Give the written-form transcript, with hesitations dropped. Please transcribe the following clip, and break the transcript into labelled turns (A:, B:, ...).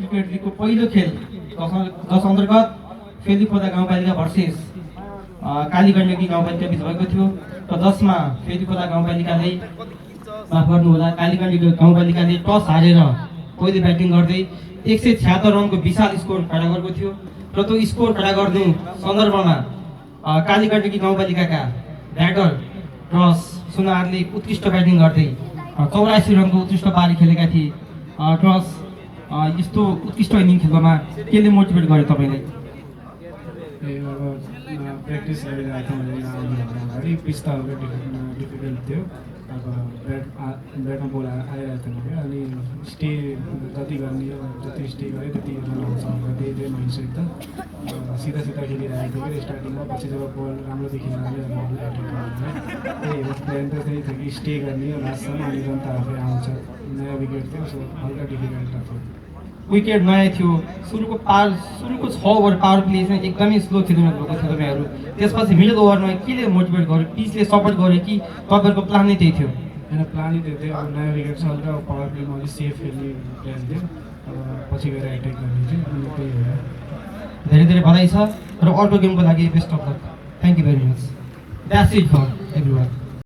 A: Cricket लिगको पहिलो खेल जस अन्तर्गत फेदीखोला गाउँपालिका भर्सेस कालीगण्डकी गाउँपालिका बिच भएको थियो र जसमा फेदीखोला गाउँपालिकाले माफ गर्नुहोला कालीगण्डकी गाउँपालिकाले टस हारेर पहिले ब्याटिङ गर्दै 176 रनको विशाल स्कोर खडा गरेको थियो र त्यो स्कोर खडा गर्नु सन्दर्भमा कालीगण्डकी गाउँपालिकाका ब्याटर रस सुनारले उत्कृष्ट ब्याटिङ गर्दै 84 रनको उत्कृष्ट पारी खेलेका थिए। क्रस यस्तो उत्कृष्ट इनिङ खेल्नमा केले मोटिभेट गर्यो तपाईँलाई?
B: प्र्याक्टिस गरिरहेको थिएँ मैले आउनुभन्दा पिच त डिफिकल्ट थियो। अब ब्याटमा बोल आइरहेको थियो अनि स्टे जति गर्ने जति स्टे गरेँ त्यति रन आउँछ त्यही माइन्डसेट त सिधा सिधा खेलिरहेको थियो कि स्टार्टिङमा। पछि जब बल राम्रो देखिन त्यही हो प्लान त त्यही थियो कि स्टे गर्ने लास्टसम्म अनि रन त आफै आउँछ। नयाँ विकेट थियो सो हल्का डिफिकल्ट थियो।
A: विकेट नयाँ थियो, सुरुको 6 ओभर पावर प्ले चाहिँ एकदमै स्लो खेल्नु भएको थियो तपाईँहरू। त्यसपछि मिडल ओभरमा केले मोटिभेट गर्यो? पिचले सपोर्ट गर्यो कि तपाईँहरूको प्लान नै त्यही थियो?
B: होइन प्लान नै त्यही थियो। अब नयाँ विकेट छ हल्का पावर प्लेमा अलिक सेफ खेल्ने प्लान थियो। अब पछि गएर एट्याक गर्ने थियो अनि त्यही हो।
A: धेरै धेरै बधाई छ र अर्को गेमको लागि best of luck. Thank you very much. That's it for everyone.